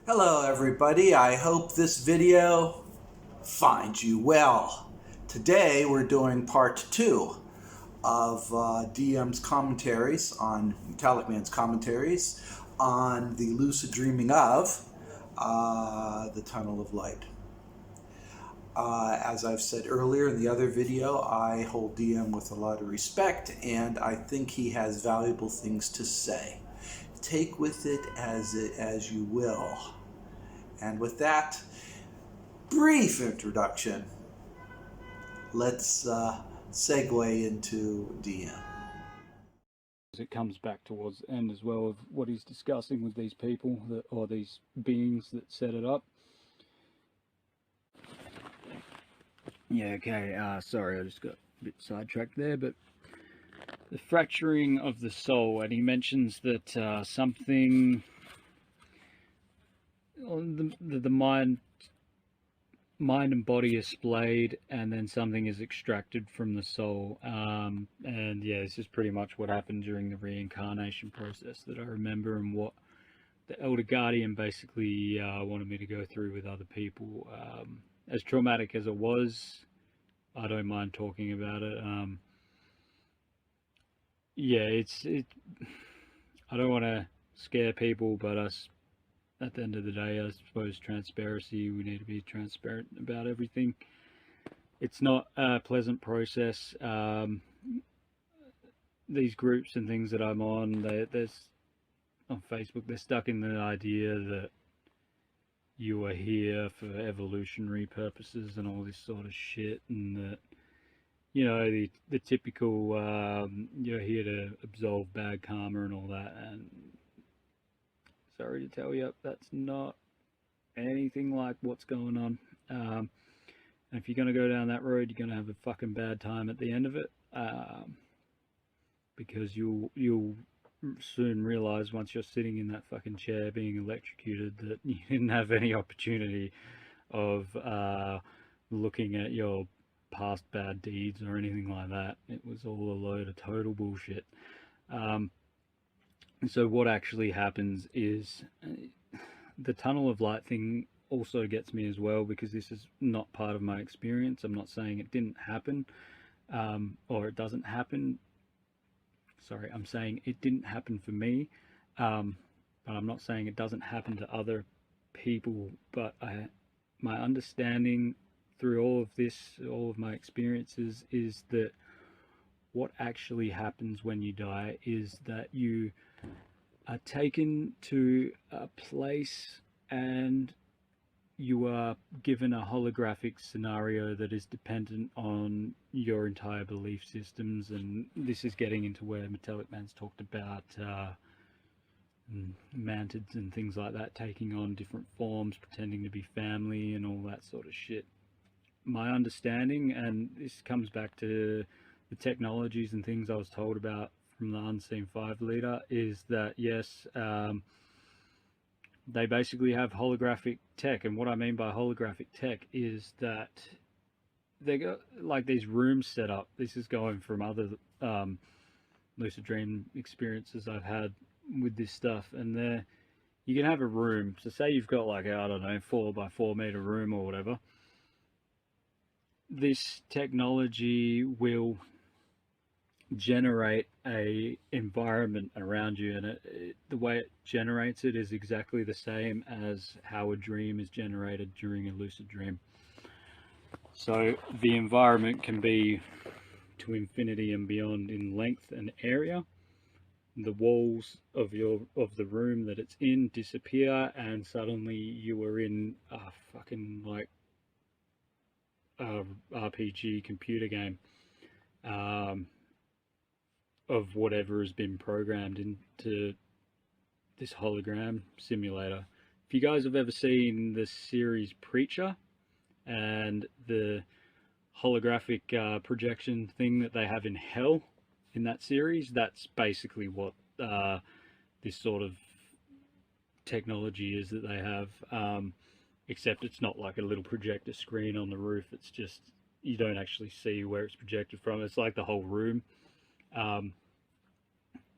Hello everybody, I hope this video finds you well. Today we're doing part 2 of DM's commentaries on Metallicman's commentaries on the lucid dreaming of the Tunnel of Light. As I've said earlier in the other video, I hold DM with a lot of respect and I think he has valuable things to say. Take with it as you will. And with that brief introduction, let's segue into DM. It comes back towards the end as well of what he's discussing with these people or these beings that set it up. Yeah, okay, sorry, I just got a bit sidetracked there, but the fracturing of the soul, and he mentions that something on the mind and body is splayed, and then something is extracted from the soul. And yeah, this is pretty much what happened during the reincarnation process that I remember, and what the Elder Guardian basically wanted me to go through with other people. As traumatic as it was, I don't mind talking about it. Yeah, I don't want to scare people, but at the end of the day, I suppose transparency, we need to be transparent about everything. It's not a pleasant process. These groups and things that I'm on, there's on Facebook, they're stuck in the idea that you are here for evolutionary purposes and all this sort of shit, and that, you know, the typical you're here to absolve bad karma and all that. And sorry to tell you, that's not anything like what's going on. And if you're gonna go down that road, you're gonna have a fucking bad time at the end of it, because you'll soon realize, once you're sitting in that fucking chair being electrocuted, that you didn't have any opportunity of looking at your past bad deeds or anything like that. It was all a load of total bullshit. So what actually happens is the tunnel of light thing also gets me as well, because this is not part of my experience. I'm not saying it didn't happen, or it doesn't happen. Sorry, I'm saying it didn't happen for me, but I'm not saying it doesn't happen to other people. But my understanding through all of this, all of my experiences, is that what actually happens when you die is that you are taken to a place and you are given a holographic scenario that is dependent on your entire belief systems. And this is getting into where Metallicman's talked about mantids and things like that taking on different forms, pretending to be family and all that sort of shit. My understanding, and this comes back to the technologies and things I was told about from the Unseen Five leader, is that yes, they basically have holographic tech. And what I mean by holographic tech is that they got like these rooms set up. This is going from other lucid dream experiences I've had with this stuff, and there you can have a room. So say you've got like, I don't know, 4 by 4 meter room or whatever. This technology will generate a environment around you, and the way it generates it is exactly the same as how a dream is generated during a lucid dream. So the environment can be to infinity and beyond in length and area. The walls of the room that it's in disappear, and suddenly you are in a fucking like RPG computer game of whatever has been programmed into this hologram simulator. If you guys have ever seen the series Preacher and the holographic projection thing that they have in Hell in that series, that's basically what this sort of technology is that they have. Except it's not like a little projector screen on the roof. It's just, you don't actually see where it's projected from. It's like the whole room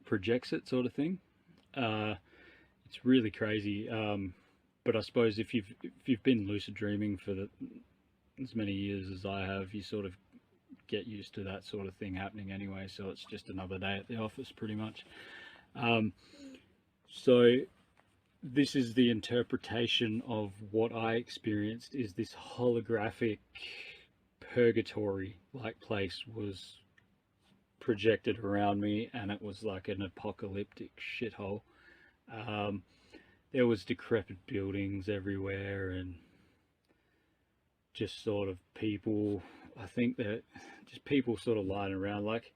projects it, sort of thing. It's really crazy. but I suppose if you've been lucid dreaming for as many years as I have, you sort of get used to that sort of thing happening anyway. So it's just another day at the office, pretty much. So this is the interpretation of what I experienced, is this holographic purgatory like place was projected around me, and it was like an apocalyptic shithole. There was decrepit buildings everywhere, and just sort of people, I think that just people sort of lying around, like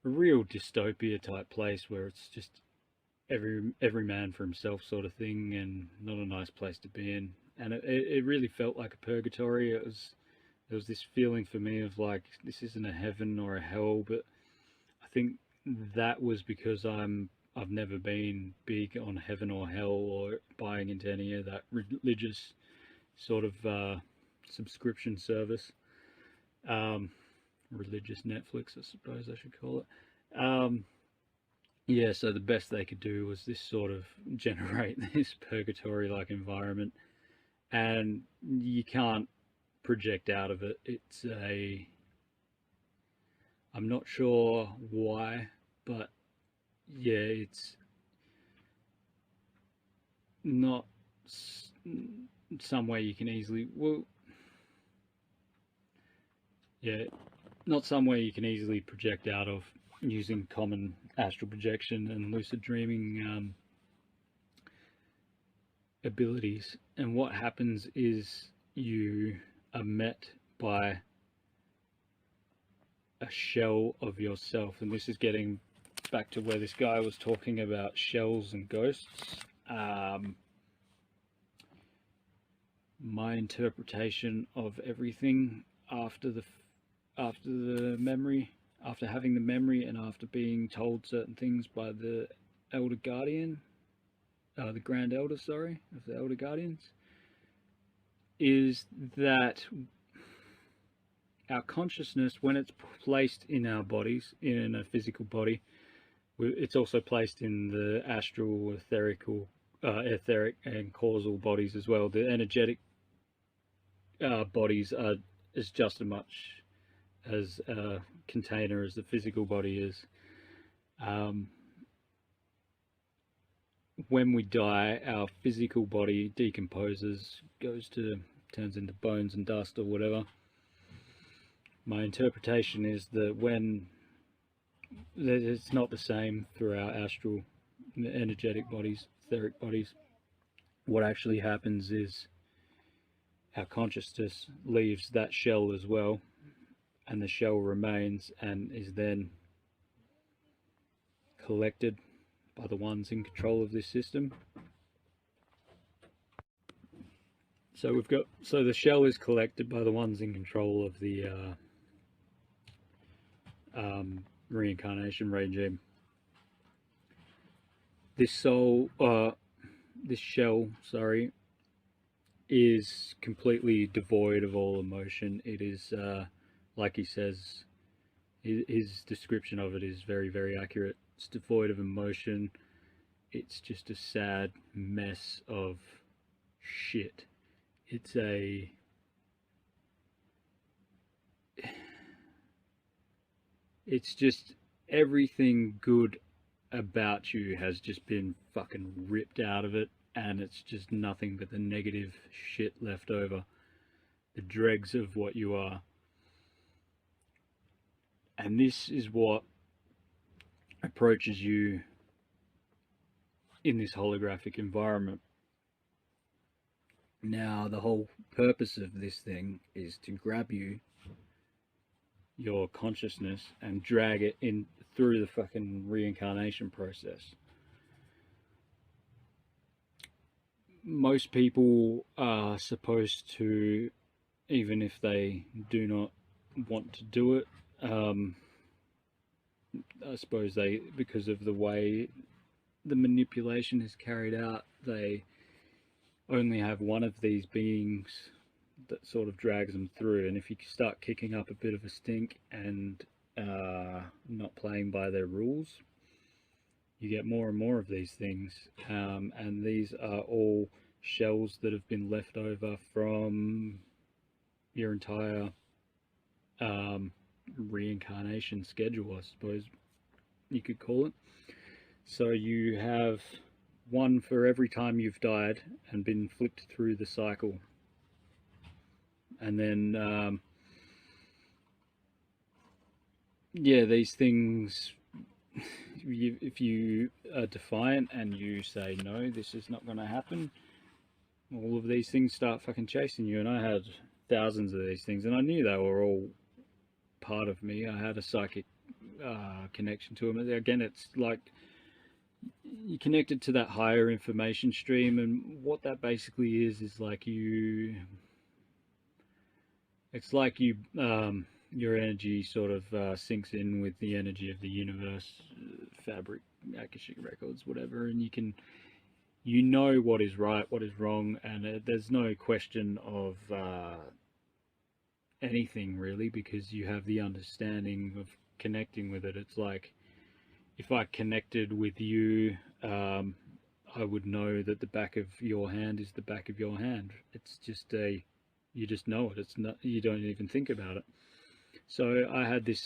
a real dystopia type place where it's just every man for himself sort of thing, and not a nice place to be in. And it really felt like a purgatory. There was this feeling for me of like, this isn't a heaven or a hell, but I think that was because I've never been big on heaven or hell, or buying into any of that religious sort of subscription service. Religious Netflix, I suppose I should call it. Yeah, so the best they could do was this sort of generate this purgatory like environment, and you can't project out of it. I'm not sure why, but yeah, it's not somewhere you can easily, not somewhere you can easily project out of using common astral projection and lucid dreaming abilities. And what happens is you are met by a shell of yourself, and this is getting back to where this guy was talking about shells and ghosts. My interpretation of everything after the memory, after having the memory, and after being told certain things by the elder guardian, the grand elder, sorry, of the elder guardians, is that our consciousness, when it's placed in our bodies, in a physical body, it's also placed in the astral, etheric and causal bodies as well. The energetic bodies is just as much as a container as the physical body is. When we die, our physical body decomposes, turns into bones and dust or whatever. My interpretation is that when it's not the same through our astral, energetic bodies, etheric bodies, what actually happens is our consciousness leaves that shell as well, and the shell remains and is then collected by the ones in control of this system. So the shell is collected by the ones in control of the reincarnation regime. This shell, sorry, is completely devoid of all emotion. It is, like he says, his description of it is very, very accurate. It's devoid of emotion. It's just a sad mess of shit. It's just everything good about you has just been fucking ripped out of it, and it's just nothing but the negative shit left over, the dregs of what you are. And this is what approaches you in this holographic environment. Now, the whole purpose of this thing is to grab your consciousness and drag it in through the fucking reincarnation process. Most people are supposed to, even if they do not want to do it, I suppose because of the way the manipulation is carried out, they only have one of these beings that sort of drags them through. And if you start kicking up a bit of a stink and not playing by their rules, you get more and more of these things, and these are all shells that have been left over from your entire reincarnation schedule, I suppose you could call it. So you have one for every time you've died and been flipped through the cycle. And then, yeah, these things, if you are defiant and you say, no, this is not going to happen, all of these things start fucking chasing you. And I had thousands of these things, and I knew they were all part of me. I had a psychic connection to them. Again, it's like you connected to that higher information stream, and what that basically is like you, it's like you your energy sort of sinks in with the energy of the universe, fabric, Akashic records, whatever, and you know what is right, what is wrong, and there's no question of anything really, because you have the understanding of connecting with it. It's like if I connected with you, I would know that the back of your hand is the back of your hand. It's just you just know it. It's not, you don't even think about it. So I had this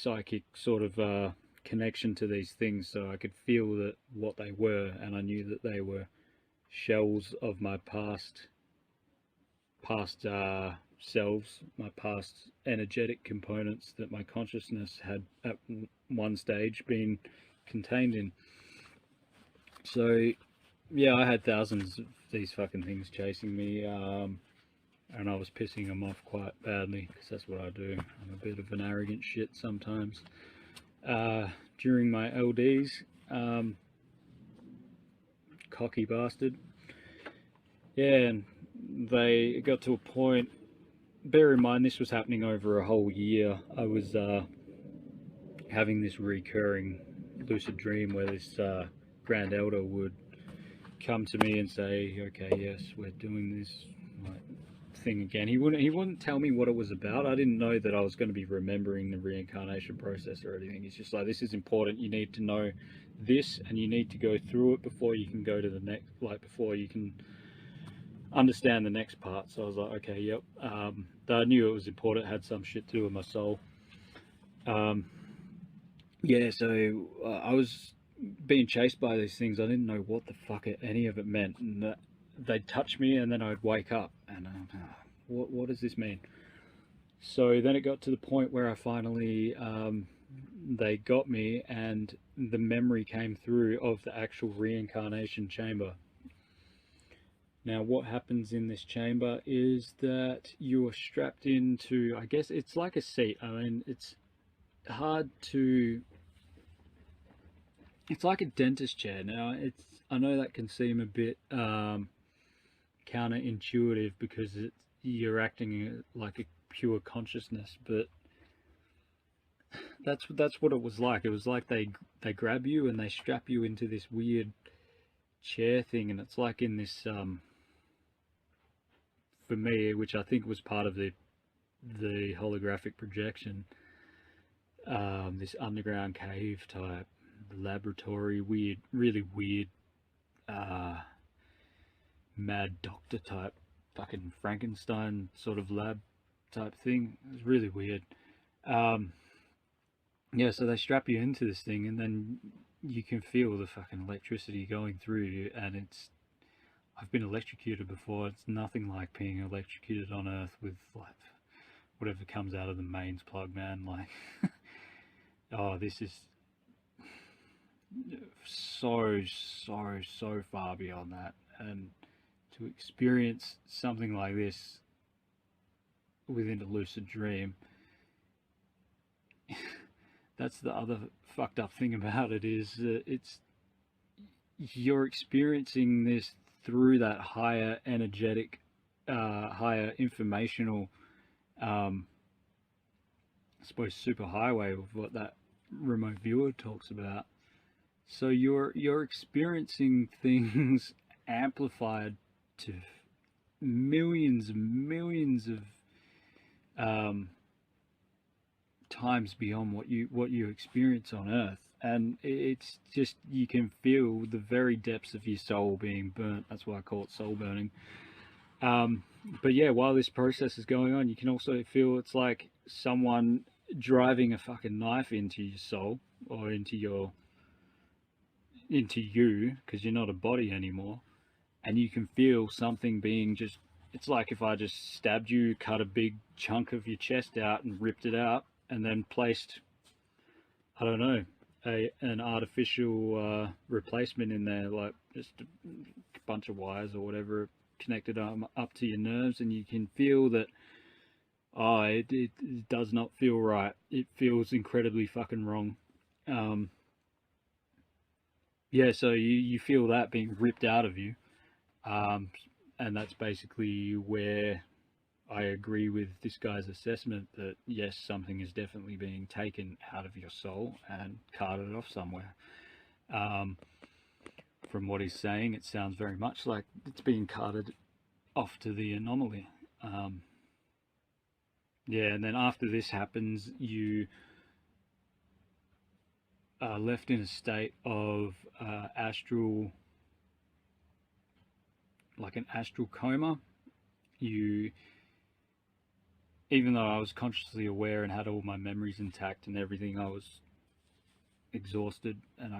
psychic sort of connection to these things, so I could feel that what they were, and I knew that they were shells of my past selves, my past energetic components that my consciousness had at one stage been contained in. So yeah, I had thousands of these fucking things chasing me, and I was pissing them off quite badly, because that's what I do. I'm a bit of an arrogant shit sometimes. During my LDs, cocky bastard. Yeah, and they got to a point, bear in mind this was happening over a whole year. I was having this recurring lucid dream where this Grand Elder would come to me and say, okay, yes, we're doing this thing again. He wouldn't tell me what it was about. I didn't know that I was going to be remembering the reincarnation process or anything. He's just like, this is important, you need to know this, and you need to go through it before you can go to the next, like before you can understand the next part. So I was like, okay, yep. I knew it was important. It had some shit to do with my soul. Yeah, so I was being chased by these things. I didn't know what the fuck any of it meant, and they'd touch me, and then I'd wake up, and what does this mean? So then it got to the point where I finally they got me, and the memory came through of the actual reincarnation chamber. Now, what happens in this chamber is that you are strapped into, I guess it's like a seat. I mean, it's hard to, it's like a dentist chair. Now, I know that can seem a bit counterintuitive, because you're acting like a pure consciousness, but that's what it was like. It was like they grab you and they strap you into this weird chair thing, and it's like in this for me, which I think was part of the holographic projection, this underground cave type laboratory, weird, really weird, mad doctor type, fucking Frankenstein sort of lab type thing. It was really weird. Yeah, so they strap you into this thing, and then you can feel the fucking electricity going through you, and I've been electrocuted before. It's nothing like being electrocuted on Earth with like whatever comes out of the mains plug, man. Like, oh, this is so far beyond that, and to experience something like this within a lucid dream, that's the other fucked up thing about it, is that you're experiencing this through that higher energetic, higher informational, I suppose, superhighway of what that remote viewer talks about. So you're experiencing things amplified to millions of times beyond what you experience on Earth. and it's just, you can feel the very depths of your soul being burnt. That's why I call it soul burning. But yeah, while this process is going on, you can also feel it's like someone driving a fucking knife into your soul, or into you, because you're not a body anymore. And you can feel something being just, it's like if I just stabbed you, cut a big chunk of your chest out and ripped it out, and then placed, I don't know, an artificial replacement in there, like just a bunch of wires or whatever connected up to your nerves, and you can feel that, oh, it does not feel right. It feels incredibly fucking wrong. Yeah, so you feel that being ripped out of you. And that's basically where I agree with this guy's assessment that yes, something is definitely being taken out of your soul and carted off somewhere. From what he's saying, it sounds very much like it's being carted off to the anomaly. Yeah, and then after this happens, you are left in a state of astral, like an astral coma. You, even though I was consciously aware and had all my memories intact and everything, I was exhausted, and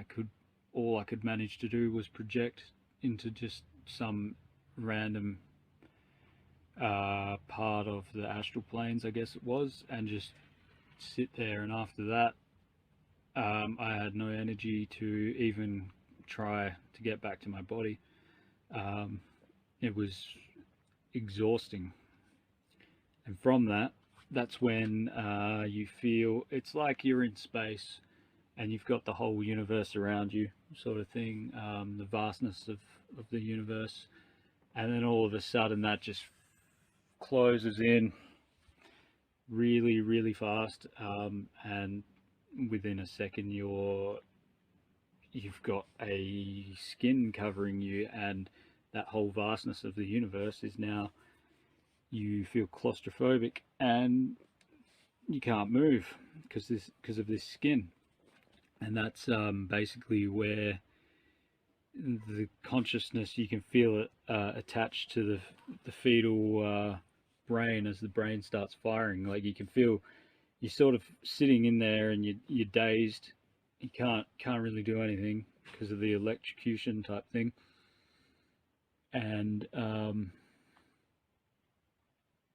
all I could manage to do was project into just some random part of the astral planes, I guess it was, and just sit there. And after that, I had no energy to even try to get back to my body. It was exhausting. And from that's when you feel it's like you're in space and you've got the whole universe around you, sort of thing, the vastness of the universe. And then all of a sudden that just closes in really, really fast, and within a second you've got a skin covering you, and that whole vastness of the universe is now, you feel claustrophobic and you can't move because of this skin. And that's basically where the consciousness, you can feel it attached to the fetal brain as the brain starts firing. Like you can feel you're sort of sitting in there and you're dazed. You can't really do anything because of the electrocution type thing. And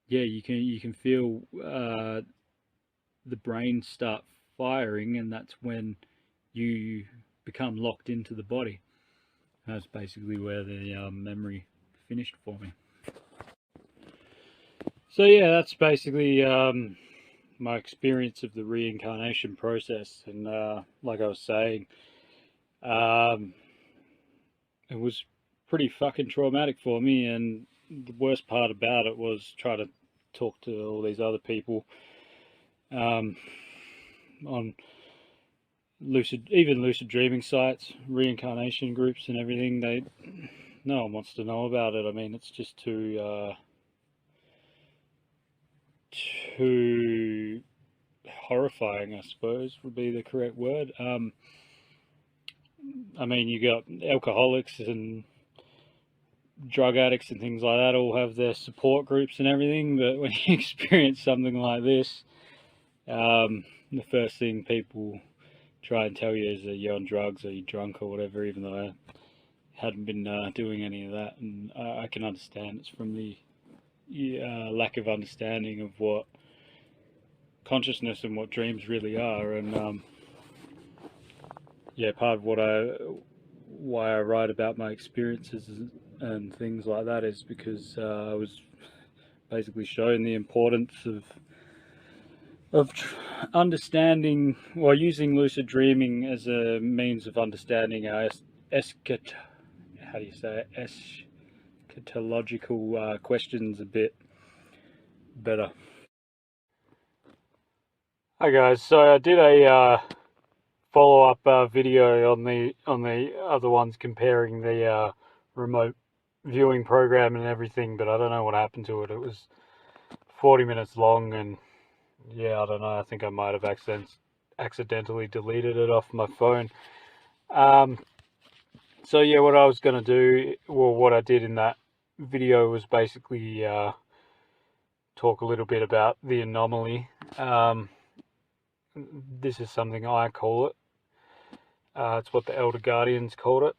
yeah, you can feel the brain start firing, and that's when you become locked into the body. That's basically where the memory finished for me. So yeah, that's basically my experience of the reincarnation process. And like I was saying, it was pretty fucking traumatic for me, and the worst part about it was trying to talk to all these other people on lucid dreaming sites, reincarnation groups and everything. No one wants to know about it. I mean, it's just too horrifying, I suppose would be the correct word. I mean, you got alcoholics and drug addicts and things like that all have their support groups and everything, but when you experience something like this, the first thing people try and tell you is that you're on drugs or you're drunk or whatever, even though I hadn't been doing any of that. And I can understand it's from the lack of understanding of what consciousness and what dreams really are. And yeah, part of why I write about my experiences and things like that is because I was basically shown the importance of understanding, or using lucid dreaming as a means of understanding our eschatological questions a bit better. Hi guys, so I did a follow-up video on the other ones, comparing the remote viewing program and everything, but I don't know what happened to it. It was 40 minutes long, and yeah, I don't know, I think I might have accidentally deleted it off my phone. So yeah, what I was going to do, well, what I did in that video was basically talk a little bit about the anomaly. This is something I call it. It's what the Elder Guardians called it.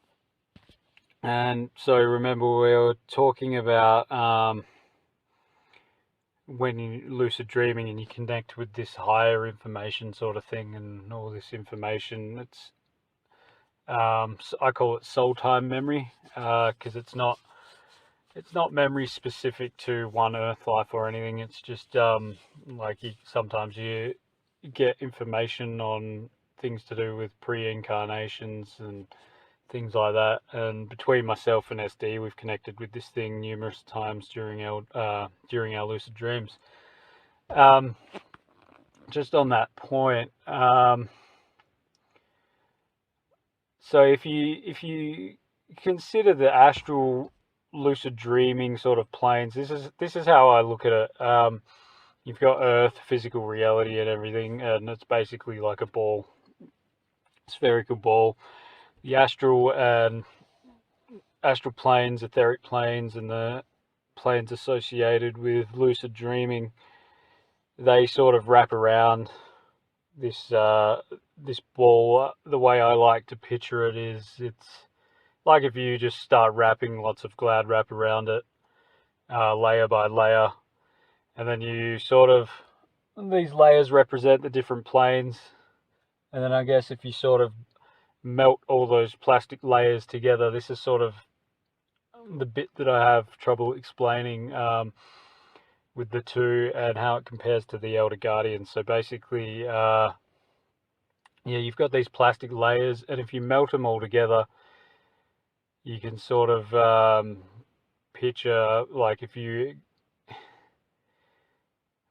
And so remember, we were talking about when you lucid dreaming and you connect with this higher information sort of thing, and all this information. It's I call it soul time memory, because it's not memory specific to one Earth life or anything. It's just like sometimes you get information on things to do with pre-incarnations and things like that. And between myself and SD, we've connected with this thing numerous times during our lucid dreams. Just on that point, so if you consider the astral lucid dreaming sort of planes, this is how I look at it. You've got Earth, physical reality, and everything, and it's basically like a ball, spherical ball. The astral planes, etheric planes, and the planes associated with lucid dreaming, they sort of wrap around this this ball. The way I like to picture it is, it's like if you just start wrapping lots of glad wrap around it, layer by layer, and then you sort of, these layers represent the different planes, and then I guess if you sort of melt all those plastic layers together, this is sort of the bit that I have trouble explaining with the two and how it compares to the Elder Guardians. So basically, yeah, you've got these plastic layers, and if you melt them all together, you can sort of picture, like,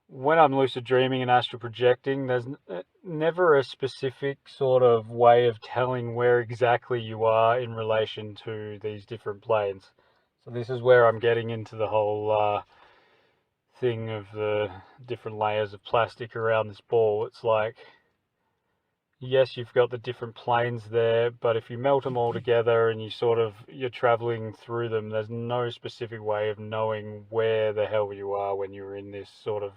when I'm lucid dreaming and astral projecting, there's never a specific sort of way of telling where exactly you are in relation to these different planes. So this is where I'm getting into the whole thing of the different layers of plastic around this ball. It's like, yes, you've got the different planes there, but if you melt them all together and you're traveling through them, there's no specific way of knowing where the hell you are when you're in this sort of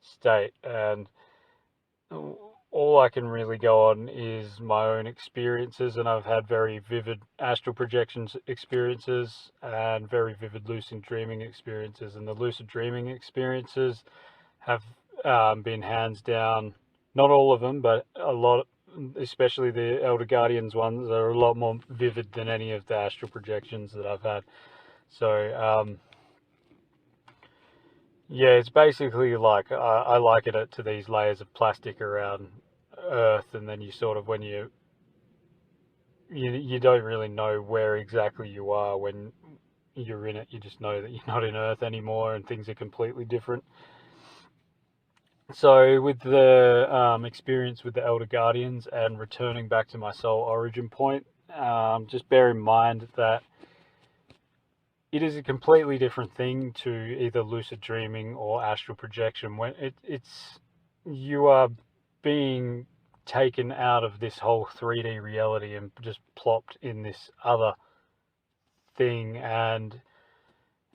state. And all I can really go on is my own experiences, and I've had very vivid astral projections experiences and very vivid lucid dreaming experiences, and the lucid dreaming experiences have been hands down, not all of them, but a lot, especially the Elder Guardians ones, are a lot more vivid than any of the astral projections that I've had. So yeah, it's basically like, I liken it to these layers of plastic around Earth, and then you sort of, when you don't really know where exactly you are when you're in it. You just know that you're not in Earth anymore, and things are completely different. So with the experience with the Elder Guardians and returning back to my soul origin point, just bear in mind that it is a completely different thing to either lucid dreaming or astral projection. When you are being taken out of this whole 3D reality and just plopped in this other thing, and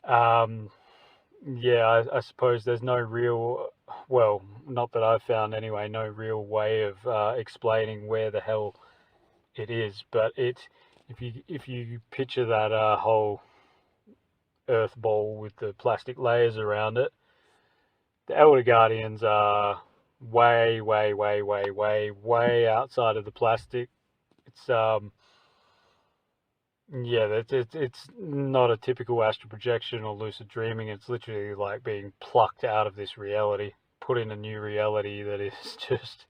yeah, I suppose there's no real, well, not that I've found anyway, no real way of explaining where the hell it is. But if you picture that whole Earth ball with the plastic layers around it, the Elder Guardians are way, way, way, way, way, way outside of the plastic. It's yeah, it's not a typical astral projection or lucid dreaming. It's literally like being plucked out of this reality, put in a new reality that is just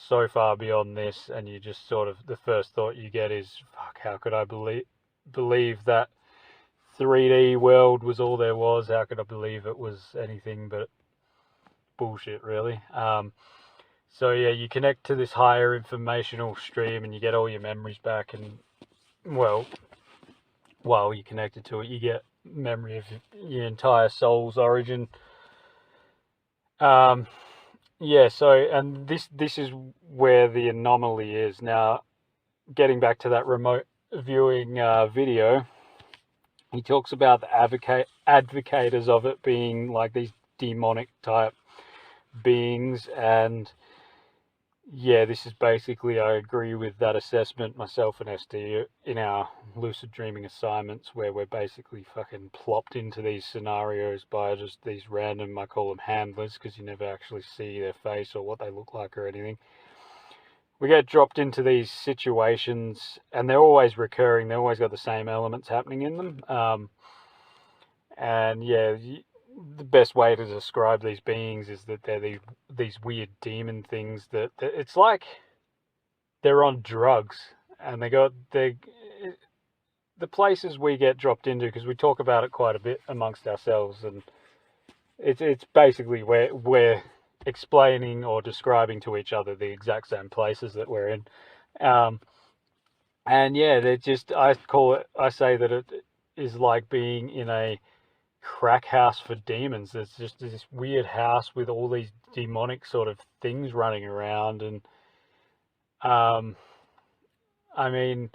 so far beyond this, and you just sort of, the first thought you get is, fuck, how could I believe that 3D world was all there was? How could I believe it was anything but bullshit, really? So yeah, you connect to this higher informational stream and you get all your memories back, and well, while you're connected to it, you get memory of your entire soul's origin. yeah, so, and this is where the anomaly is. Now, getting back to that remote viewing video, he talks about the advocators of it being like these demonic type beings, and yeah, this is basically, I agree with that assessment. Myself and SD in our lucid dreaming assignments, where we're basically fucking plopped into these scenarios by just these random, I call them handlers, because you never actually see their face or what they look like or anything. We get dropped into these situations, and they're always recurring. They always got the same elements happening in them. And yeah, the best way to describe these beings is that they're these weird demon things that it's like they're on drugs, and the places we get dropped into, because we talk about it quite a bit amongst ourselves, and it's basically where we're explaining or describing to each other the exact same places that we're in. And yeah, they're just, I say that it is like being in a crack house for demons. There's just this weird house with all these demonic sort of things running around, and I mean,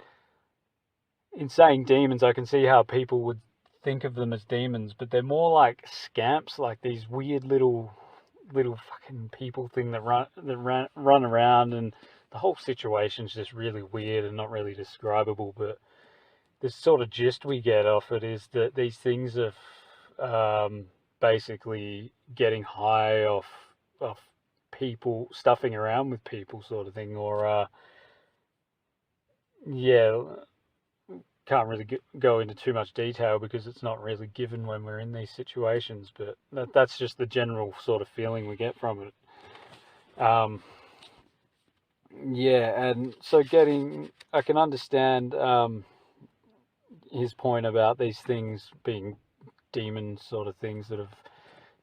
in saying demons, I can see how people would think of them as demons, but they're more like scamps, like these weird little fucking people thing that run around, and the whole situation's just really weird and not really describable. But the sort of gist we get off it is that these things are basically getting high off people, stuffing around with people, sort of thing, or yeah, can't really go into too much detail because it's not really given when we're in these situations, but that's just the general sort of feeling we get from it. Yeah, and so I can understand his point about these things being demon sort of things that have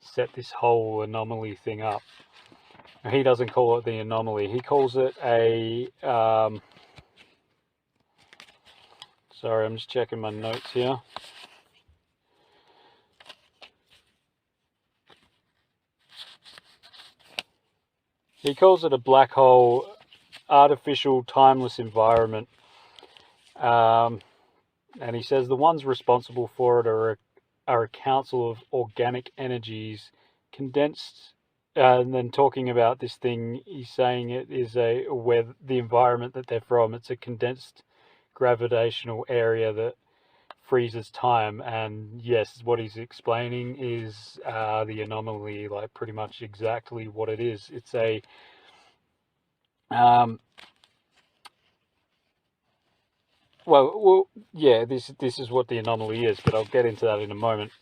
set this whole anomaly thing up. He doesn't call it the anomaly. He calls it a sorry, I'm just checking my notes here. He calls it a black hole, artificial, timeless environment. And he says the ones responsible for it are a council of organic energies condensed. And then talking about this thing, he's saying it is where the environment that they're from, it's a condensed gravitational area that freezes time. And yes, what he's explaining is the anomaly, like pretty much exactly what it is. It's a well, yeah, this is what the anomaly is, but I'll get into that in a moment.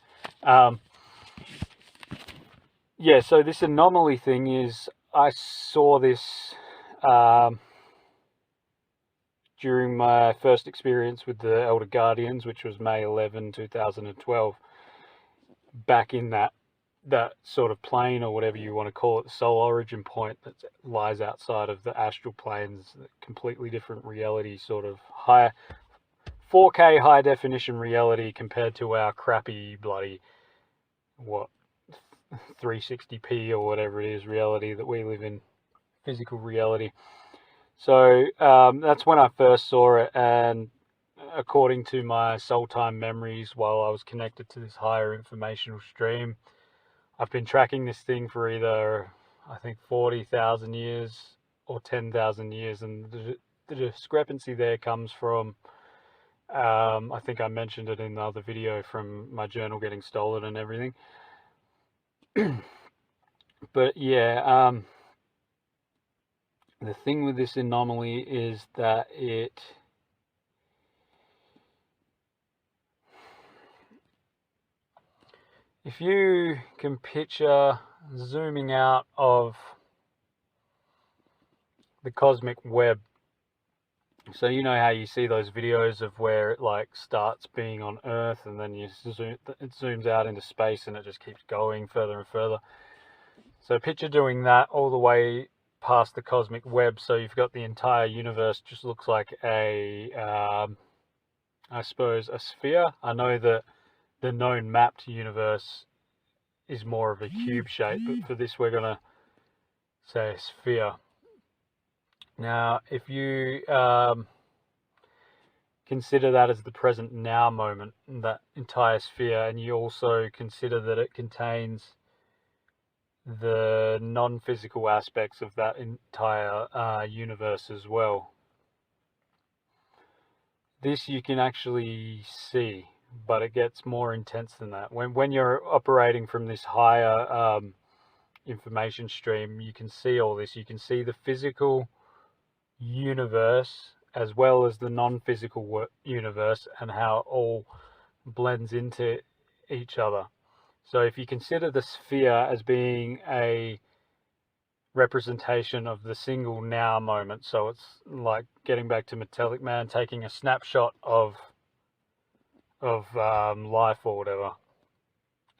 Yeah, so this anomaly thing is, I saw this during my first experience with the Elder Guardians, which was May 11, 2012, back in that sort of plane, or whatever you want to call it, the soul origin point that lies outside of the astral planes, completely different reality, sort of 4K high definition reality compared to our crappy bloody 360p or whatever it is reality that we live in, physical reality. So that's when I first saw it, and according to my soul time memories, while I was connected to this higher informational stream, I've been tracking this thing for either, I think, 40,000 years or 10,000 years, and the discrepancy there comes from, I think I mentioned it in the other video, from my journal getting stolen and everything. But yeah, the thing with this anomaly is that if you can picture zooming out of the cosmic web, so you know how you see those videos of where it like starts being on Earth, and then it zooms out into space, and it just keeps going further and further. So picture doing that all the way past the cosmic web, so you've got the entire universe just looks like I suppose a sphere. I know that the known mapped universe is more of a cube shape, but for this we're gonna say, a sphere. Now, if you consider that as the present now moment, that entire sphere, and you also consider that it contains the non-physical aspects of that entire universe as well. This you can actually see, but it gets more intense than that. When you're operating from this higher information stream, you can see all this. You can see the physical universe as well as the non-physical universe, and how it all blends into each other. So if you consider the sphere as being a representation of the single now moment, so it's like getting back to Metallicman, taking a snapshot of life or whatever.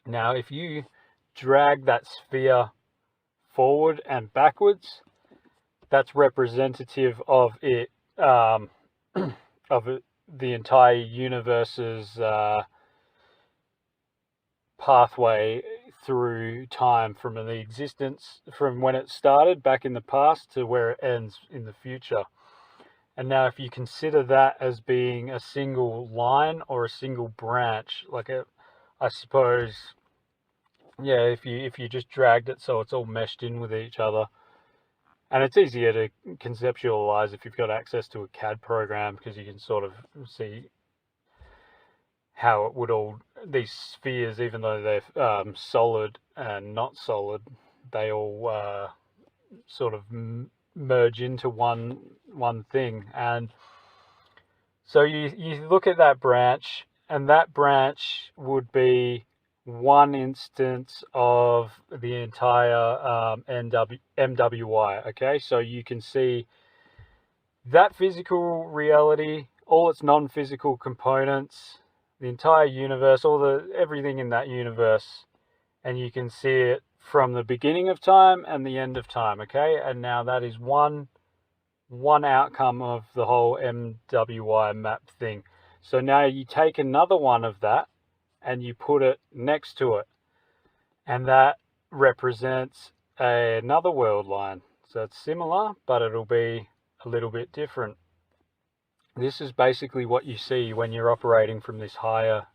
Now, if you drag that sphere forward and backwards, that's representative of it, of the entire universe's pathway through time, from the existence, from when it started back in the past to where it ends in the future. And now if you consider that as being a single line or a single branch, like I suppose, yeah, if you just dragged it so it's all meshed in with each other. And it's easier to conceptualize if you've got access to a CAD program, because you can sort of see how it would all, these spheres, even though they're solid and not solid, they all sort of merge into one thing. And so you look at that branch, and that branch would be one instance of the entire MWI. Okay, so you can see that physical reality, all its non-physical components, the entire universe, everything in that universe, and you can see it from the beginning of time and the end of time. Okay, and now that is one outcome of the whole MWI map thing. So now you take another one of that and you put it next to it, and that represents another world line. So it's similar, but it'll be a little bit different. This is basically what you see when you're operating from this higher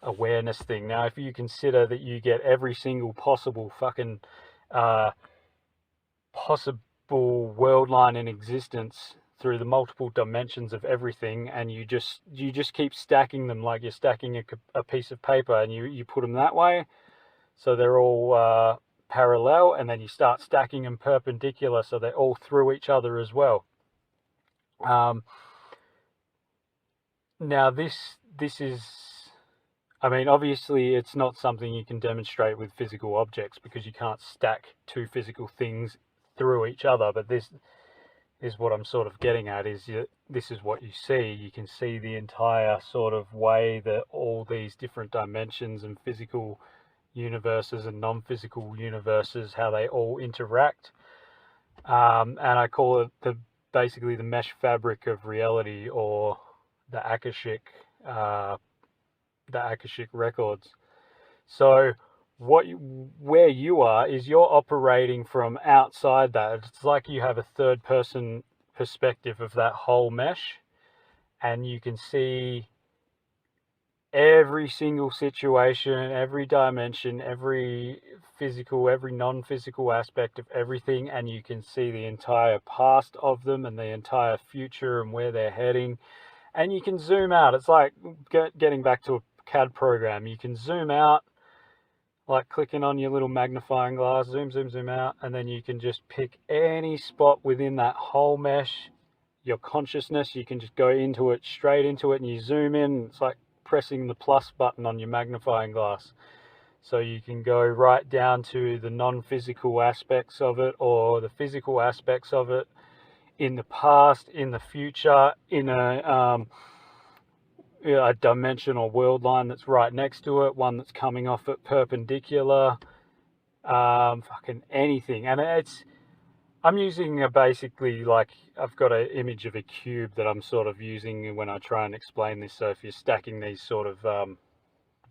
awareness thing. Now, if you consider that you get every single possible fucking possible world line in existence through the multiple dimensions of everything, and you just keep stacking them like you're stacking a piece of paper, and you put them that way, so they're all parallel, and then you start stacking them perpendicular so they're all through each other as well. Now this is, I mean, obviously it's not something you can demonstrate with physical objects, because you can't stack two physical things through each other, but this is what I'm sort of getting at, is this is what you see. You can see the entire sort of way that all these different dimensions and physical universes and non-physical universes, how they all interact, and I call it basically the mesh fabric of reality, or the Akashic records. So where you are is you're operating from outside that. It's like you have a third person perspective of that whole mesh, and you can see every single situation, every dimension, every physical, every non-physical aspect of everything, and you can see the entire past of them and the entire future and where they're heading. And you can zoom out. It's like getting back to a CAD program. You can zoom out, like clicking on your little magnifying glass, zoom out, and then you can just pick any spot within that whole mesh. Your consciousness, you can just go into it, straight into it, and you zoom in. It's like pressing the plus button on your magnifying glass. So you can go right down to the non-physical aspects of it, or the physical aspects of it, in the past, in the future, in a dimensional world line that's right next to it, one that's coming off it perpendicular, fucking anything. And I'm using basically, like, I've got an image of a cube that I'm sort of using when I try and explain this. So if you're stacking these sort of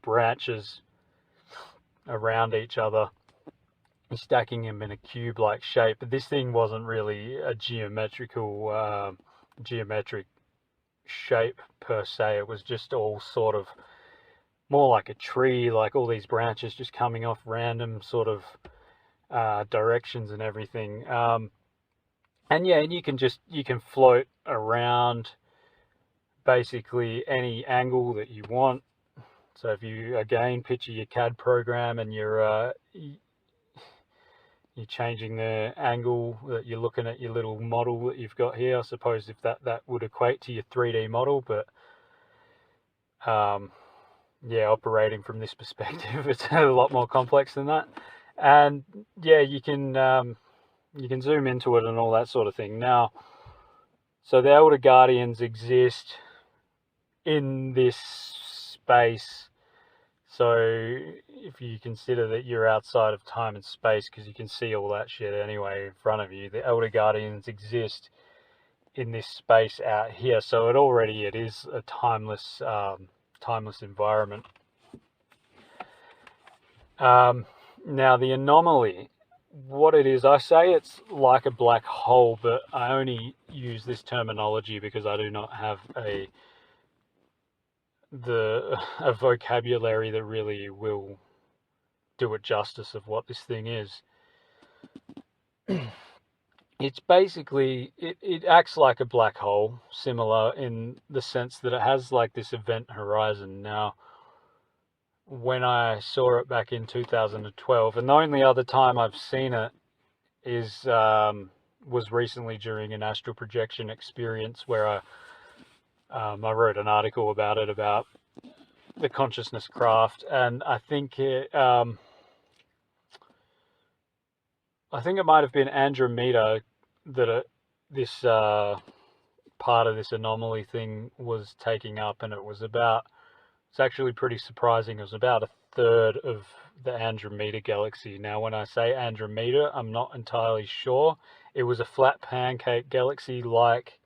branches around each other, stacking them in a cube-like shape. But this thing wasn't really a geometric shape per se. It was just all sort of more like a tree, like all these branches just coming off random sort of directions and everything. And yeah, and you can float around basically any angle that you want. So if you again picture your CAD program and you're changing the angle that you're looking at your little model that you've got here, I suppose if that would equate to your 3D model, but yeah, operating from this perspective, it's a lot more complex than that. And yeah, you can zoom into it and all that sort of thing. Now, so the Elder Guardians exist in this space. So if you consider that you're outside of time and space, because you can see all that shit anyway in front of you, the Elder Guardians exist in this space out here. So it is a timeless environment. Now the anomaly, what it is, I say it's like a black hole, but I only use this terminology because I do not have a vocabulary that really will do it justice of what this thing is. It's basically, it acts like a black hole, similar in the sense that it has like this event horizon. Now, when I saw it back in 2012, and the only other time I've seen it is was recently during an astral projection experience where I wrote an article about it, about the consciousness craft, and I think it might have been Andromeda that this part of this anomaly thing was taking up, and it's actually pretty surprising. It was about a third of the Andromeda galaxy. Now, when I say Andromeda, I'm not entirely sure. It was a flat pancake galaxy like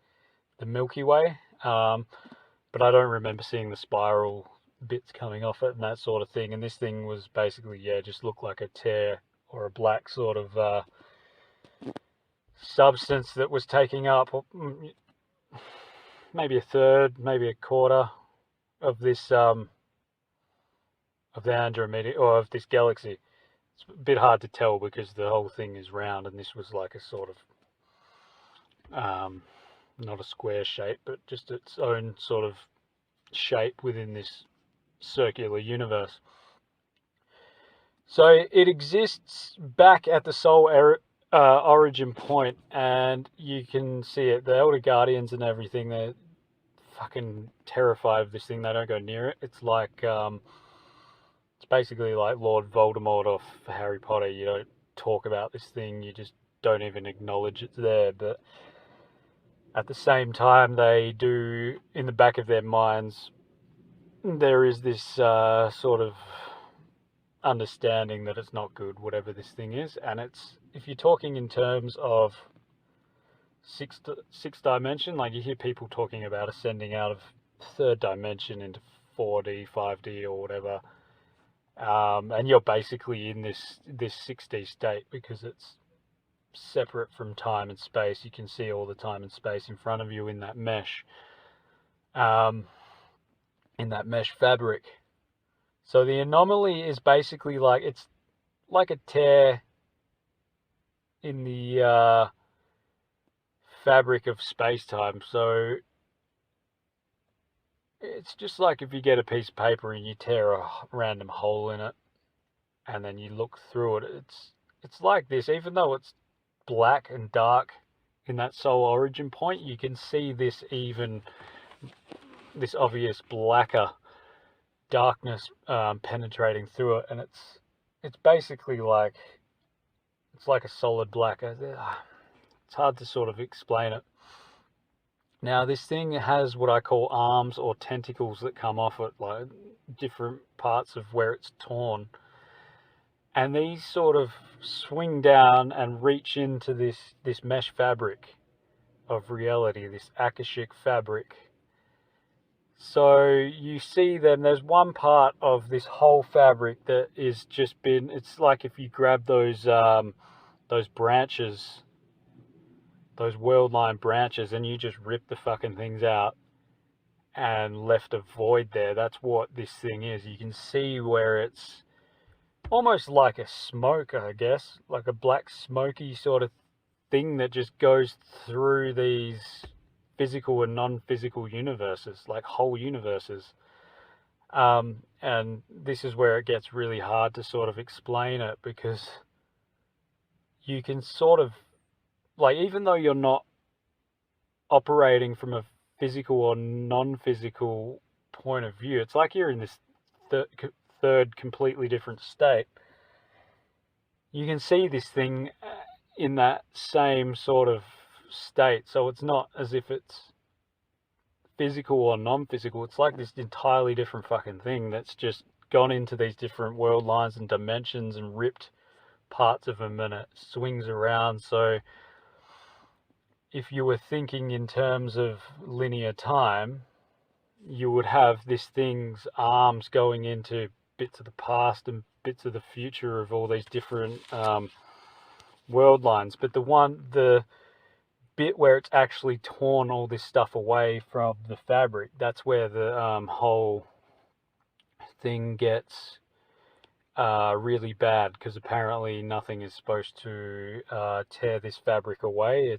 the Milky Way, but I don't remember seeing the spiral bits coming off it and that sort of thing. And this thing was basically, yeah, just looked like a tear or a black sort of substance that was taking up maybe a third, maybe a quarter of this of the Andromeda, or of this galaxy. It's a bit hard to tell because the whole thing is round, and this was like a sort of not a square shape, but just its own sort of shape within this circular universe. So it exists back at the soul origin point, and you can see it. The Elder Guardians and everything, they're fucking terrified of this thing. They don't go near it. It's like it's basically like Lord Voldemort off Harry Potter. You don't talk about this thing, you just don't even acknowledge it's there. But at the same time, they do, in the back of their minds, there is this sort of understanding that it's not good, whatever this thing is. And it's, if you're talking in terms of sixth dimension, like you hear people talking about ascending out of third dimension into 4D, 5D, or whatever, and you're basically in this 6D state because it's separate from time and space. You can see all the time and space in front of you in that mesh, fabric. So the anomaly is basically like, it's like a tear in the fabric of space-time. So it's just like if you get a piece of paper and you tear a random hole in it and then you look through it, it's like this. Even though it's black and dark in that soul origin point, you can see this obvious blacker darkness penetrating through it, and it's basically like, it's like a solid black. It's hard to sort of explain it. Now, this thing has what I call arms or tentacles that come off it, like different parts of where it's torn. And these sort of swing down and reach into this mesh fabric of reality, this Akashic fabric. So you see them, there's one part of this whole fabric that is just been, it's like if you grab those branches, those world line branches, and you just rip the fucking things out and left a void there. That's what this thing is. You can see where it's almost like a smoke, I guess, like a black smoky sort of thing that just goes through these physical and non-physical universes, like whole universes. And this is where it gets really hard to sort of explain it, because you can sort of, like, even though you're not operating from a physical or non-physical point of view, it's like you're in this third completely different state. You can see this thing in that same sort of state, so it's not as if it's physical or non-physical. It's like this entirely different fucking thing that's just gone into these different world lines and dimensions and ripped parts of them, and it swings around. So if you were thinking in terms of linear time, you would have this thing's arms going into bits of the past and bits of the future of all these different world lines. But the bit where it's actually torn all this stuff away from the fabric, that's where the whole thing gets really bad, because apparently nothing is supposed to tear this fabric away.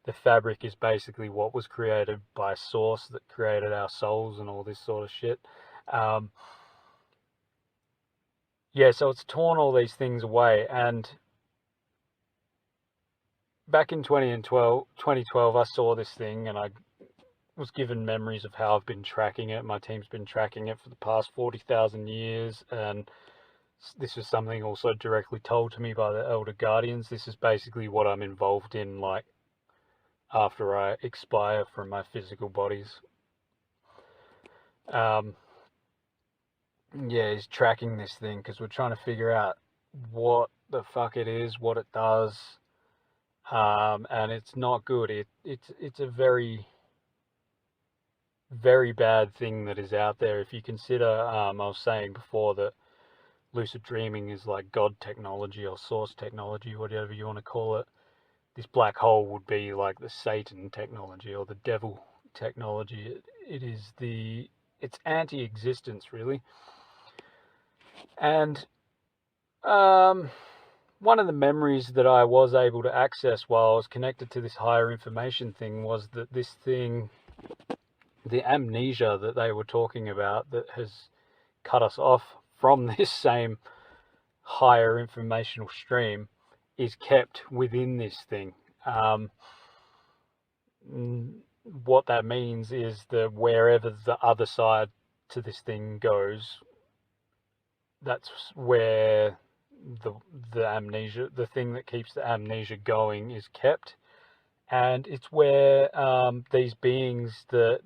The fabric is basically what was created by Source, that created our souls and all this sort of shit. Yeah, so it's torn all these things away. And back in 2012, I saw this thing, and I was given memories of how I've been tracking it. My team's been tracking it for the past 40,000 years, and this was something also directly told to me by the Elder Guardians. This is basically what I'm involved in, like, after I expire from my physical bodies. Yeah, he's tracking this thing because we're trying to figure out what the fuck it is, what it does, and it's not good. It's a very, very bad thing that is out there. If you consider, I was saying before that lucid dreaming is like God technology or Source technology, whatever you want to call it. This black hole would be like the Satan technology or the devil technology. It's anti-existence, really. And one of the memories that I was able to access while I was connected to this higher information thing was that this thing, the amnesia that they were talking about, that has cut us off from this same higher informational stream, is kept within this thing. What that means is that wherever the other side to this thing goes, that's where the amnesia, the thing that keeps the amnesia going, is kept. And it's where these beings that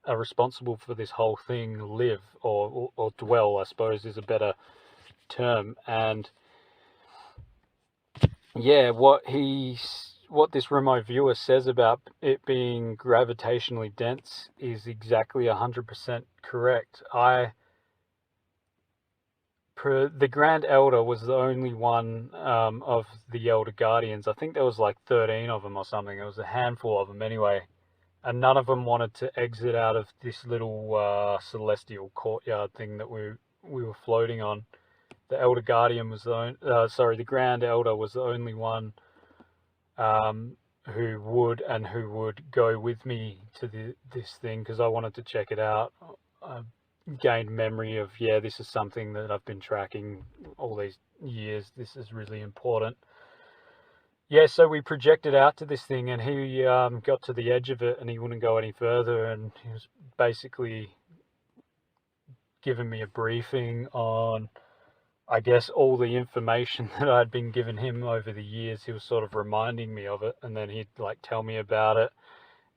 are responsible for this whole thing live, or dwell, I suppose is a better term. And yeah, what this remote viewer says about it being gravitationally dense is exactly 100% correct. The Grand Elder was the only one of the Elder Guardians. I think there was like 13 of them or something. It was a handful of them anyway. And none of them wanted to exit out of this little celestial courtyard thing that we were floating on. The Elder Guardian was the Grand Elder was the only one who would go with me to this thing, because I wanted to check it out. I gained memory of, yeah, this is something that I've been tracking all these years. This is really important. Yeah, so we projected out to this thing, and he got to the edge of it, and he wouldn't go any further, and he was basically giving me a briefing on, I guess, all the information that I'd been giving him over the years. He was sort of reminding me of it, and then he'd like tell me about it,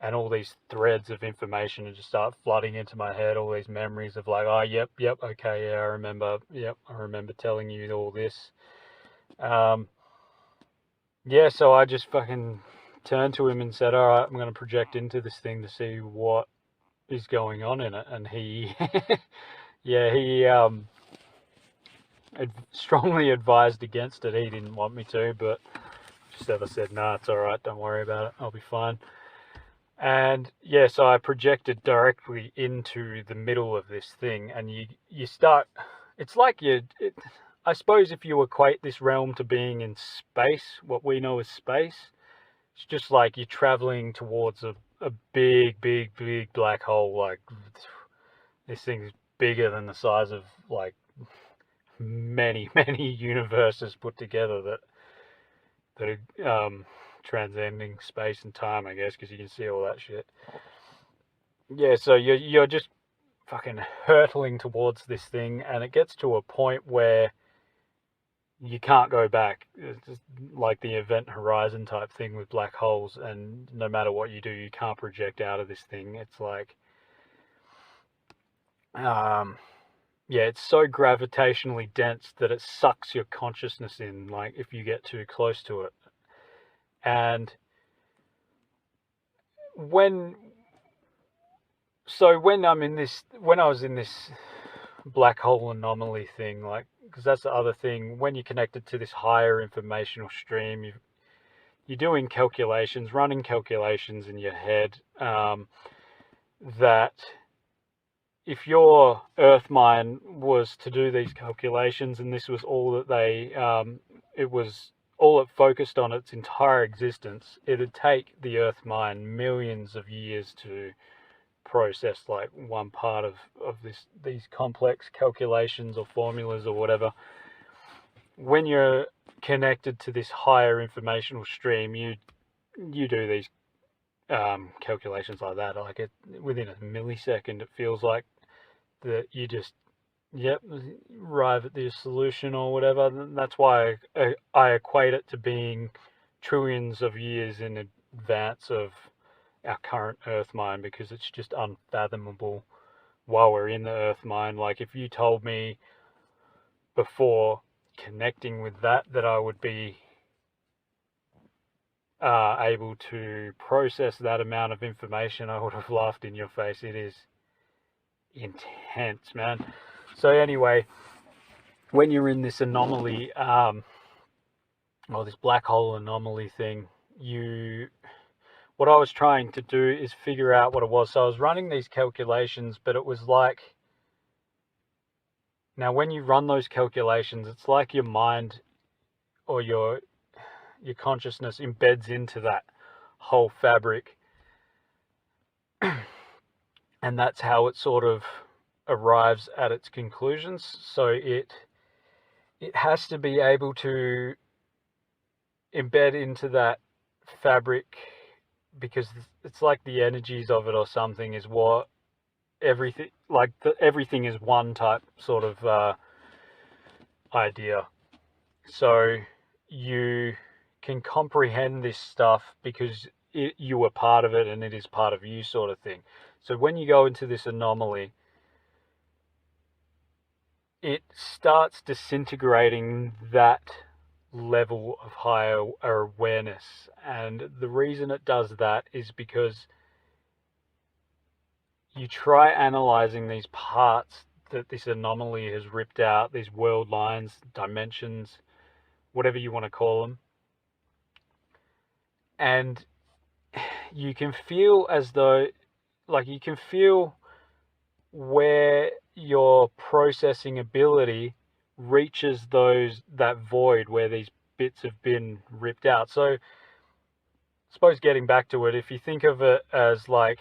and all these threads of information would just start flooding into my head, all these memories of like, oh, yep, okay, yeah, I remember telling you all this. Yeah, so I just fucking turned to him and said, all right, I'm going to project into this thing to see what is going on in it, and he, yeah, he strongly advised against it. He didn't want me to, but just ever said, "Nah, it's all right. Don't worry about it. I'll be fine." And yeah, so I projected directly into the middle of this thing, and you start. It's like I suppose if you equate this realm to being in space, what we know as space, it's just like you're traveling towards a big, big, big black hole. Like this thing's bigger than the size of like many, many universes put together that are transcending space and time, I guess, because you can see all that shit. Yeah, so you're just fucking hurtling towards this thing, and it gets to a point where you can't go back. It's just like the event horizon type thing with black holes, and no matter what you do, you can't project out of this thing. It's like, yeah, it's so gravitationally dense that it sucks your consciousness in, like if you get too close to it. And when when I was in this black hole anomaly thing, like, because that's the other thing, when you're connected to this higher informational stream, you're doing calculations, running calculations in your head, that if your Earth mind was to do these calculations, and this was all that it was all it focused on its entire existence, it'd take the Earth mind millions of years to process like one part of these complex calculations or formulas or whatever. When you're connected to this higher informational stream, you do these calculations like that, like within a millisecond. It feels like that you just arrive at the solution or whatever. That's why I equate it to being trillions of years in advance of our current Earth mind, because it's just unfathomable while we're in the Earth mind. Like if you told me before connecting with that I would be able to process that amount of information, I would have laughed in your face. It is intense, man. So anyway, when you're in this anomaly, or this black hole anomaly thing, what I was trying to do is figure out what it was. So I was running these calculations, but it was like, now when you run those calculations, it's like your mind or your consciousness embeds into that whole fabric. And that's how it sort of arrives at its conclusions. So it has to be able to embed into that fabric, because it's like the energies of it or something is what everything, like everything is one type sort of idea. So you can comprehend this stuff because you were part of it and it is part of you, sort of thing. So when you go into this anomaly, it starts disintegrating that level of higher awareness. And the reason it does that is because you try analyzing these parts that this anomaly has ripped out, these world lines, dimensions, whatever you want to call them, and you can feel as though, like, you can feel where your processing ability reaches that void where these bits have been ripped out. So I suppose, getting back to it, if you think of it as like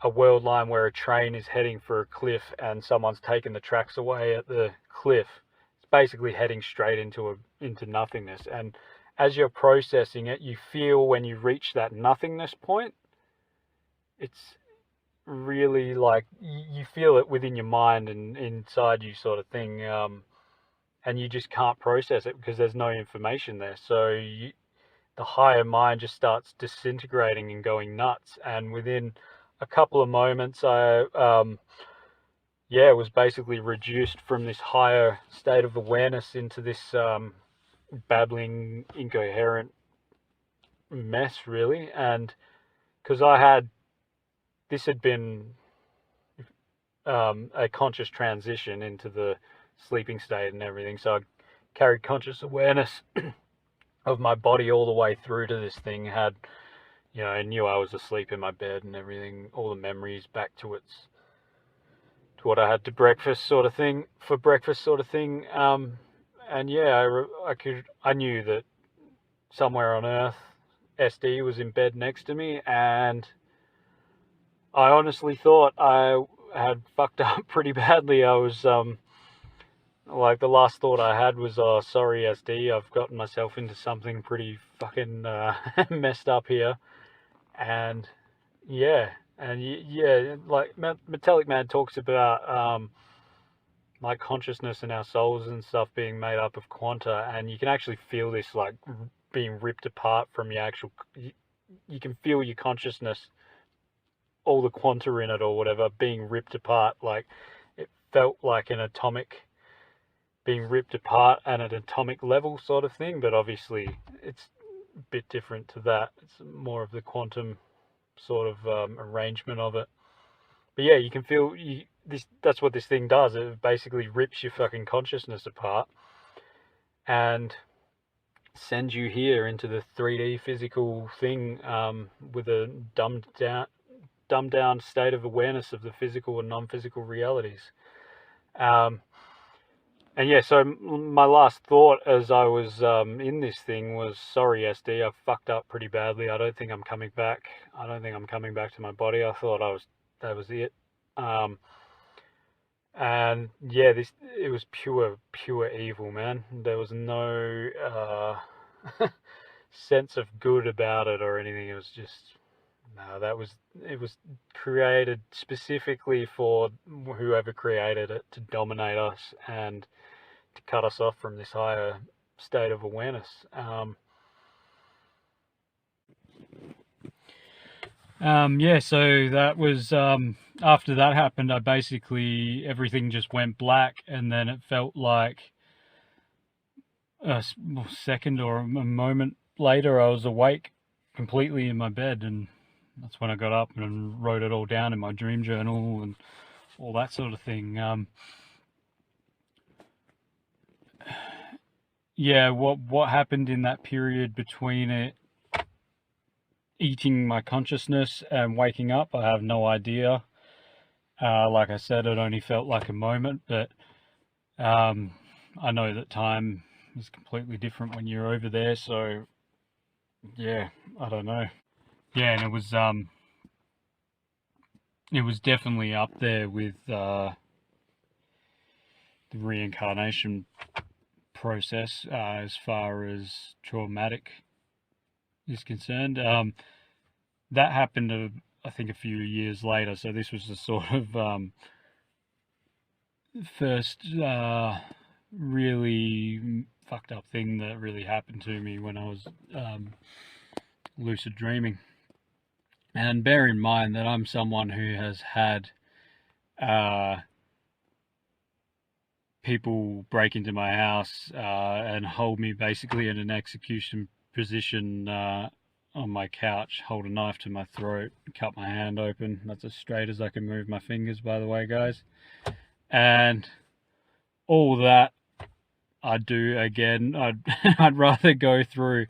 a world line where a train is heading for a cliff and someone's taken the tracks away at the cliff, it's basically heading straight into nothingness. And as you're processing it, you feel when you reach that nothingness point, it's really like you feel it within your mind and inside you, sort of thing, and you just can't process it because there's no information there. So the higher mind just starts disintegrating and going nuts. And within a couple of moments, I was basically reduced from this higher state of awareness into this babbling, incoherent mess, really. And because this had been a conscious transition into the sleeping state and everything. So I carried conscious awareness of my body all the way through to this thing. Had, you know, I knew I was asleep in my bed and everything, all the memories back to what I had to breakfast sort of thing, for breakfast sort of thing. And yeah, I knew that somewhere on Earth, SD was in bed next to me, and I honestly thought I had fucked up pretty badly. I was, like, the last thought I had was, oh, sorry, SD, I've gotten myself into something pretty fucking messed up here. And yeah, like Metallicman talks about like consciousness and our souls and stuff being made up of quanta, and you can actually feel this, like, being ripped apart from your actual. You can feel your consciousness, all the quanta in it or whatever, being ripped apart. Like, it felt like an atomic being ripped apart at an atomic level sort of thing, but obviously it's a bit different to that. It's more of the quantum sort of arrangement of it. But yeah, you can feel this. That's what this thing does. It basically rips your fucking consciousness apart and sends you here into the 3D physical thing, with a dumbed down state of awareness of the physical and non-physical realities. And yeah, so my last thought as I was in this thing was, sorry, SD, I've fucked up pretty badly. I don't think I'm coming back. I don't think I'm coming back to my body. I thought that was it. And yeah, it was pure evil, man. There was no sense of good about it or anything. It was just, no, it was created specifically for whoever created it to dominate us and to cut us off from this higher state of awareness. Yeah, so that was, after that happened, I basically, everything just went black, and then it felt like a second or a moment later, I was awake completely in my bed, and that's when I got up and wrote it all down in my dream journal and all that sort of thing. Yeah, what happened in that period between it eating my consciousness and waking up, I have no idea. Like I said, it only felt like a moment, but I know that time is completely different when you're over there, so yeah, I don't know. Yeah, and it was definitely up there with the reincarnation process, as far as traumatic is concerned. That happened, I think, a few years later, so this was the sort of first really fucked up thing that really happened to me when I was lucid dreaming. And bear in mind that I'm someone who has had people break into my house and hold me basically in an execution position on my couch, hold a knife to my throat, cut my hand open. That's as straight as I can move my fingers, by the way, guys. And all that I'd do again. I'd rather go through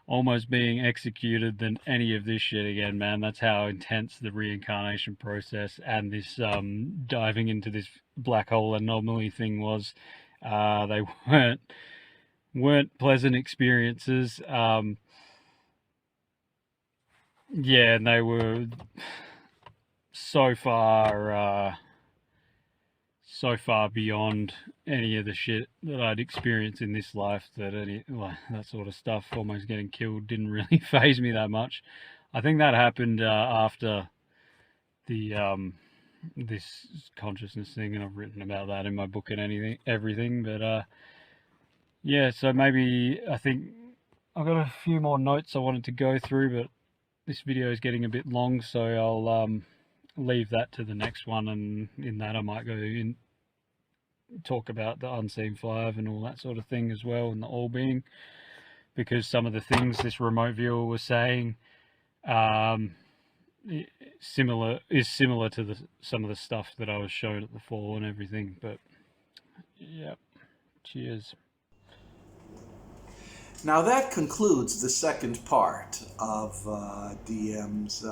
almost being executed than any of this shit again, man. That's how intense the reincarnation process and this diving into this black hole anomaly thing was. They weren't pleasant experiences. Yeah, and they were so far beyond any of the shit that I'd experienced in this life that that sort of stuff, almost getting killed, didn't really faze me that much. I think that happened after the this consciousness thing, and I've written about that in my book and everything. But yeah, so maybe I think I've got a few more notes I wanted to go through, but this video is getting a bit long, so I'll leave that to the next one, and in that I might go in talk about the unseen five and all that sort of thing as well, and the all being, because some of the things this remote viewer was saying, similar to some of the stuff that I was shown at the fall and everything. But yeah, cheers. Now that concludes the second part of DM's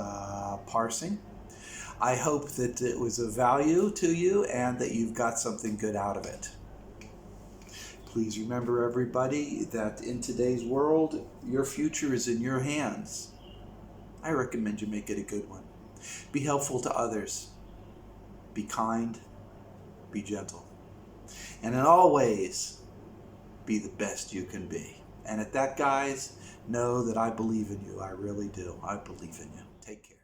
parsing. I hope that it was of value to you and that you've got something good out of it. Please remember, everybody, that in today's world, your future is in your hands. I recommend you make it a good one. Be helpful to others. Be kind. Be gentle. And in all ways, be the best you can be. And at that, guys, know that I believe in you. I really do. I believe in you. Take care.